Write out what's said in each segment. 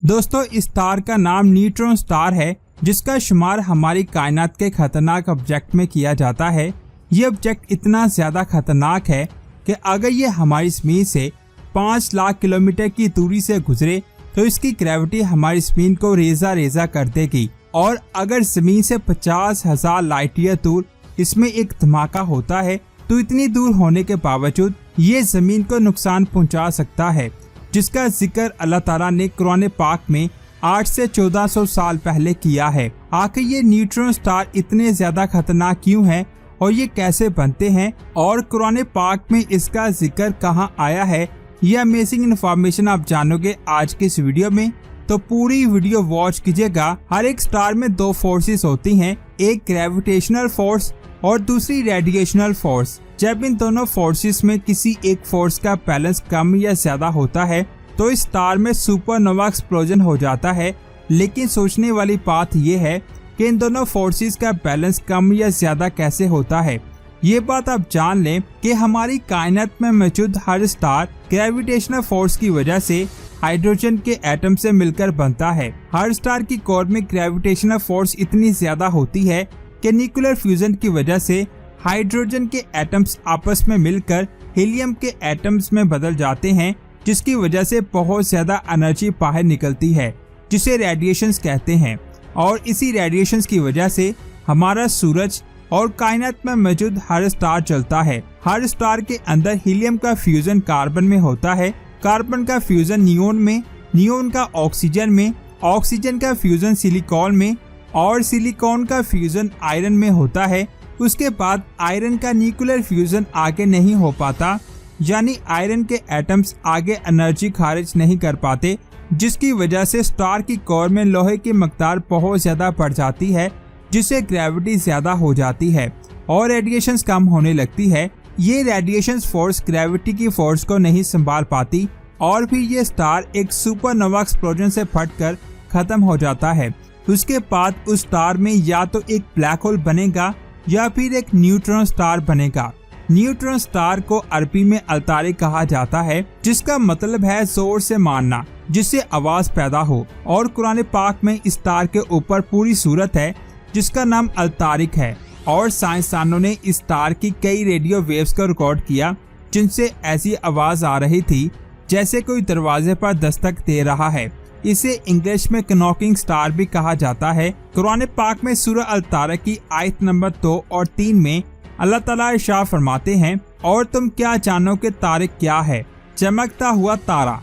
दोस्तों, इस स्टार का नाम न्यूट्रॉन स्टार है, जिसका शुमार हमारी कायनात के खतरनाक ऑब्जेक्ट में किया जाता है। ये ऑब्जेक्ट इतना ज्यादा खतरनाक है कि अगर ये हमारी ज़मीन से 5 लाख किलोमीटर की दूरी से गुजरे तो इसकी ग्रेविटी हमारी ज़मीन को रेजा रेजा कर देगी। और अगर ज़मीन से 50,000 लाइट ईयर दूर इसमें एक धमाका होता है तो इतनी दूर होने के बावजूद ये ज़मीन को नुकसान पहुंचा सकता है, जिसका जिक्र अल्लाह ताला ने कुरान पाक में 8 से 1400 साल पहले किया है। आखिर ये न्यूट्रॉन स्टार इतने ज्यादा खतरनाक क्यों हैं और ये कैसे बनते हैं और कुरान पाक में इसका जिक्र कहाँ आया है, ये अमेजिंग इन्फॉर्मेशन आप जानोगे आज के इस वीडियो में। तो पूरी वीडियो वॉच कीजिएगा। हर एक स्टार में 2 फोर्सेस होती हैं, एक ग्रेविटेशनल फोर्स और दूसरी रेडिएशनल फोर्स। जब इन दोनों फोर्सेस में किसी एक फोर्स का बैलेंस कम या ज्यादा होता है तो इस स्टार में सुपरनोवा एक्सप्लोजन हो जाता है। लेकिन सोचने वाली बात यह है कि इन दोनों फोर्सेस का बैलेंस कम या ज्यादा कैसे होता है। ये बात आप जान लें कि हमारी कायनात में मौजूद हर स्टार ग्रेविटेशनल फोर्स की वजह से हाइड्रोजन के एटम से मिलकर बनता है। हर स्टार की कोर में ग्रेविटेशनल फोर्स इतनी ज्यादा होती है कि न्यूक्लियर फ्यूजन की वजह से हाइड्रोजन के एटम्स आपस में मिलकर हीलियम के एटम्स में बदल जाते हैं, जिसकी वजह से बहुत ज्यादा एनर्जी बाहर निकलती है, जिसे रेडिएशंस कहते हैं। और इसी रेडिएशंस की वजह से हमारा सूरज और कायनात में मौजूद हर स्टार चलता है। हर स्टार के अंदर हीलियम का फ्यूजन कार्बन में होता है, कार्बन का फ्यूजन नियोन में, नियोन का ऑक्सीजन में, ऑक्सीजन का फ्यूजन सिलिकॉन में और सिलिकॉन का फ्यूजन आयरन में होता है। उसके बाद आयरन का न्यूक्लियर फ्यूजन आगे नहीं हो पाता, यानी आयरन के एटम्स आगे एनर्जी खारिज नहीं कर पाते, जिसकी वजह से स्टार की कोर में लोहे की मकदार बहुत ज्यादा बढ़ जाती है, जिससे ग्रेविटी ज्यादा हो जाती है और रेडिएशंस कम होने लगती है। ये रेडिएशंस फोर्स ग्रेविटी की फोर्स को नहीं संभाल पाती और फिर ये स्टार एक सुपरनोवा एक्सप्लोजन से फटकर खत्म हो जाता है। उसके बाद उस स्टार में या तो एक ब्लैक होल बनेगा या फिर एक न्यूट्रॉन स्टार बनेगा। न्यूट्रॉन स्टार को अरबी में अल्तारिक कहा जाता है, जिसका मतलब है जोर से मारना, जिससे आवाज पैदा हो। और कुरान पाक में इस स्टार के ऊपर पूरी सूरत है जिसका नाम अल्तारिक है। और साइंसदानों ने इस स्टार की कई रेडियो वेव्स को रिकॉर्ड किया, जिनसे ऐसी आवाज आ रही थी जैसे कोई दरवाजे पर दस्तक दे रहा है। इसे इंग्लिश में नॉकिंग स्टार भी कहा जाता है। कुरान पाक में सूरह अल-तारिक की आयत नंबर 2 और 3 में अल्लाह ताला इरशाद फरमाते हैं, और तुम क्या जानो कि तारिक क्या है? चमकता हुआ तारा।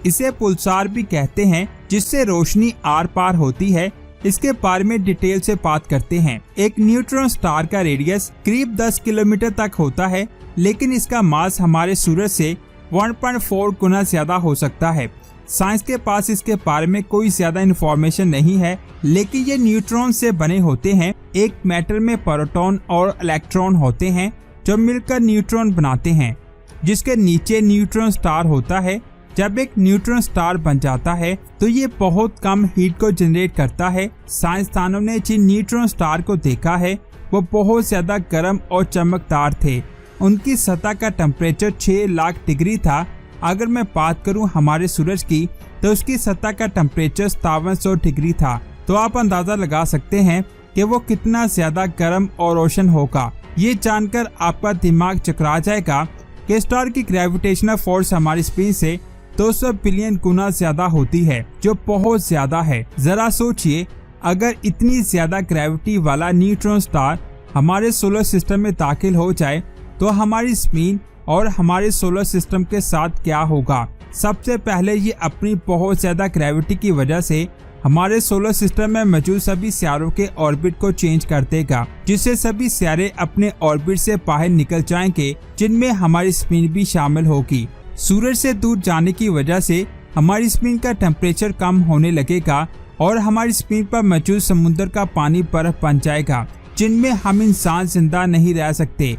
इसे पुलसार भी कहते हैं, जिससे रोशनी आर पार होती है। इसके बारे में डिटेल से बात करते हैं। एक न्यूट्रॉन स्टार का रेडियस करीब 10 किलोमीटर तक होता है, लेकिन इसका मास हमारे सूरज से 1.4 गुना ज्यादा हो सकता है। साइंस के पास इसके बारे में कोई ज्यादा इन्फॉर्मेशन नहीं है, लेकिन ये न्यूट्रॉन से बने होते हैं। एक मैटर में प्रोटॉन और इलेक्ट्रॉन होते हैं जो मिलकर न्यूट्रॉन बनाते हैं, जिसके नीचे न्यूट्रॉन स्टार होता है। जब एक न्यूट्रॉन स्टार बन जाता है तो ये बहुत कम हीट को जनरेट करता है। साइंसदानों ने जिन न्यूट्रॉन स्टार को देखा है वो बहुत ज्यादा गर्म और चमकदार थे। उनकी सतह का टेम्परेचर 6 लाख डिग्री था। अगर मैं बात करूं हमारे सूरज की तो उसकी सतह का टेम्परेचर 5700 डिग्री था। तो आप अंदाजा लगा सकते हैं कि वो कितना ज्यादा गर्म और रोशन होगा। ये जानकर आपका दिमाग चकरा जाएगा कि स्टार की ग्रेविटेशनल फोर्स हमारी ज़मीन से 200 बिलियन गुना ज्यादा होती है, जो बहुत ज्यादा है। जरा सोचिए, अगर इतनी ज्यादा ग्रेविटी वाला न्यूट्रॉन स्टार हमारे सोलर सिस्टम में दाखिल हो जाए तो हमारी ज़मीन और हमारे सोलर सिस्टम के साथ क्या होगा। सबसे पहले ये अपनी बहुत ज्यादा ग्रेविटी की वजह से हमारे सोलर सिस्टम में मौजूद सभी सियारों के ऑर्बिट को चेंज कर देगा, जिससे सभी सियारे अपने ऑर्बिट से बाहर निकल जाएंगे, जिनमें हमारी ज़मीन भी शामिल होगी। सूरज से दूर जाने की वजह से हमारी ज़मीन का टेम्परेचर कम होने लगेगा और हमारी ज़मीन पर मौजूद समुद्र का पानी बर्फ बन जाएगा, जिनमें हम इंसान जिंदा नहीं रह सकते।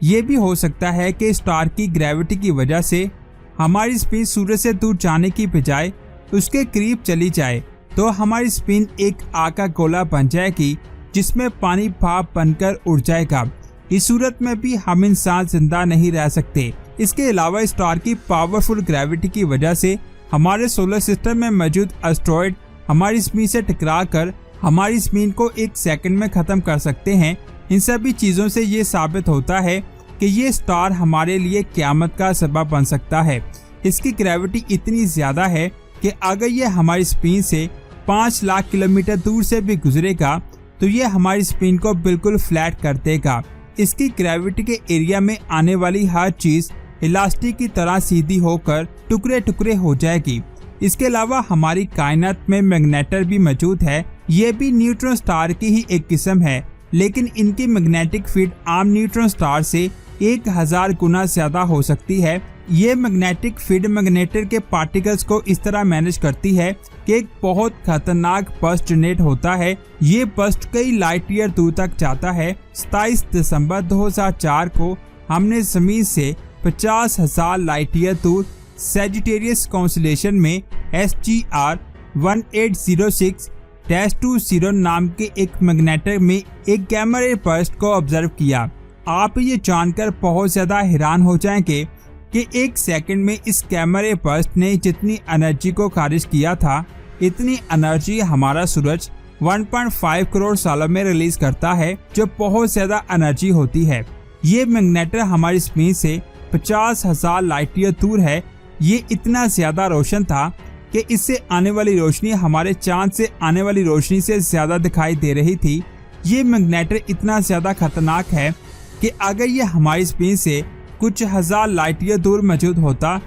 ये भी हो सकता है कि स्टार की ग्रेविटी की वजह से हमारी ज़मीन सूरज से दूर जाने की बजाय उसके करीब चली जाए, तो हमारी ज़मीन एक आग का गोला बन जाएगी, जिसमें पानी भाप बनकर उड़ जाएगा। इस सूरत में भी हम इंसान जिंदा नहीं रह सकते। इसके अलावा स्टार की पावरफुल ग्रेविटी की वजह से हमारे सोलर सिस्टम में मौजूद एस्टेरॉयड हमारी ज़मीन से टकराकर हमारी ज़मीन को 1 सेकंड में ख़त्म कर सकते हैं। इन सभी चीज़ों से ये साबित होता है कि ये स्टार हमारे लिए क़यामत का सबब बन सकता है। इसकी ग्रेविटी इतनी ज़्यादा है कि अगर ये हमारी ज़मीन से 5 लाख किलोमीटर दूर से भी गुजरेगा तो ये हमारी ज़मीन को बिल्कुल फ्लैट कर देगा। इसकी ग्रेविटी के एरिया में आने वाली हर चीज़ इलास्टिक की तरह सीधी होकर टुकड़े टुकड़े हो जाएगी। इसके अलावा हमारी कायनात में मैग्नेटर भी मौजूद है। ये भी न्यूट्रॉन स्टार की ही एक किस्म है, लेकिन इनकी मैग्नेटिक फील्ड आम न्यूट्रॉन स्टार से 1000 गुना ज्यादा हो सकती है। ये मैग्नेटिक फील्ड मैग्नेटर के पार्टिकल्स को इस तरह मैनेज करती है कि एक बहुत खतरनाक बर्स्ट जनरेट होता है। ये बर्स्ट कई लाइट ईयर दूर तक जाता है। 27 दिसंबर 2004 को हमने जमीन से 50,000 लाइट ईयर दूर सैजिटेरियस कॉन्स्टेलेशन में SGR 1806-20 नाम के एक मैग्नेटर में एक गैमा रे बर्स्ट को ऑब्जर्व किया। आप ये जानकर बहुत ज्यादा हैरान हो जाएंगे कि 1 सेकंड में इस गैमा रे बर्स्ट ने जितनी एनर्जी को खारिज किया था, इतनी एनर्जी हमारा सूरज 1.5 करोड़ सालों में रिलीज करता है, जो बहुत ज्यादा एनर्जी होती है। ये मैग्नेटर हमारी ज़मीन से 50,000 लाइट ईयर दूर है। ये इतना ज्यादा रोशन था कि इससे आने वाली रोशनी हमारे चांद से आने वाली रोशनी से ज्यादा दिखाई दे रही थी। ये मैग्नेटर इतना ज्यादा खतरनाक है कि अगर ये हमारी ज़मीन से कुछ हजार लाइट ईयर दूर मौजूद होता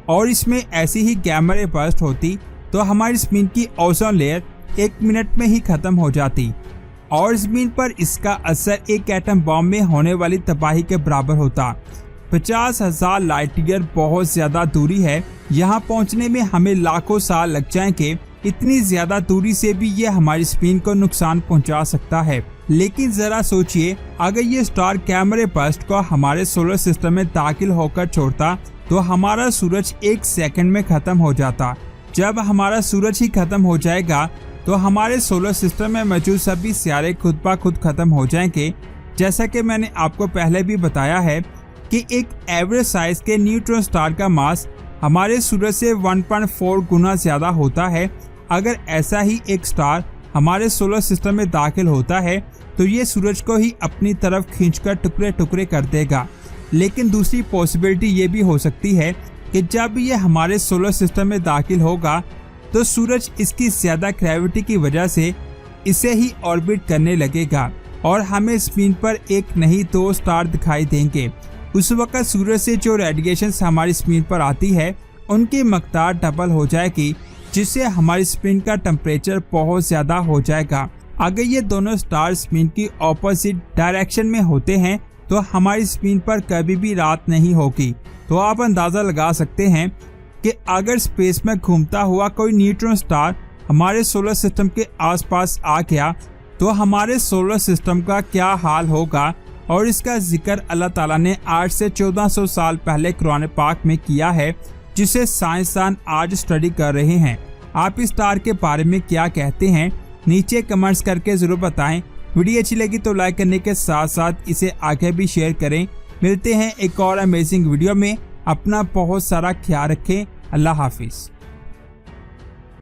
और इसमें ऐसी ही गैमा रे बर्स्ट होती तो हमारी ज़मीन की ओजोन लेयर 1 मिनट में ही खत्म हो जाती और ज़मीन पर इसका असर एक एटम बॉम्ब में होने वाली तबाही के बराबर होता। 50,000 लाइट ईयर बहुत ज्यादा दूरी है। यहाँ पहुँचने में हमें लाखों साल लग जाएंगे। इतनी ज्यादा दूरी से भी ये हमारी ज़मीन को नुकसान पहुँचा सकता है। लेकिन जरा सोचिए, अगर ये स्टार गैमा रे बर्स्ट को हमारे सोलर सिस्टम में दाखिल होकर छोड़ता तो हमारा सूरज 1 सेकंड में खत्म हो जाता। जब हमारा सूरज ही खत्म हो जाएगा तो हमारे सोलर सिस्टम में मौजूद सभी सितारे खुद ब खुद खत्म हो जाएंगे। जैसा कि मैंने आपको पहले भी बताया है कि एक एवरेज साइज के न्यूट्रॉन स्टार का मास हमारे सूरज से 1.4 गुना ज्यादा होता है। अगर ऐसा ही एक स्टार हमारे सोलर सिस्टम में दाखिल होता है तो ये सूरज को ही अपनी तरफ खींचकर टुकड़े टुकड़े कर देगा। लेकिन दूसरी पॉसिबिलिटी ये भी हो सकती है कि जब ये हमारे सोलर सिस्टम में दाखिल होगा तो सूरज इसकी ज्यादा ग्रेविटी की वजह से इसे ही ऑर्बिट करने लगेगा और हमें ज़मीन पर एक नहीं 2 स्टार दिखाई देंगे। उस वक्त सूरज से जो रेडिएशन हमारी ज़मीन पर आती है उनकी मकदार डबल हो जाएगी, जिससे हमारी ज़मीन का टेम्परेचर बहुत ज़्यादा हो जाएगा। अगर ये दोनों स्टार ज़मीन की ऑपोजिट डायरेक्शन में होते हैं तो हमारी ज़मीन पर कभी भी रात नहीं होगी। तो आप अंदाज़ा लगा सकते हैं कि अगर स्पेस में घूमता हुआ कोई न्यूट्रॉन स्टार हमारे सोलर सिस्टम के आसपास आ गया तो हमारे सोलर सिस्टम का क्या हाल होगा। और इसका जिक्र अल्लाह ताला ने आज से 1400 साल पहले कुरान पाक में किया है, जिसे साइंसदान आज स्टडी कर रहे हैं। आप इस स्टार के बारे में क्या कहते हैं, नीचे कमेंट्स करके जरूर बताएं। वीडियो अच्छी लगी तो लाइक करने के साथ साथ इसे आगे भी शेयर करें। मिलते हैं एक और अमेजिंग वीडियो में। अपना बहुत सारा ख्याल रखें। अल्लाह हाफिज।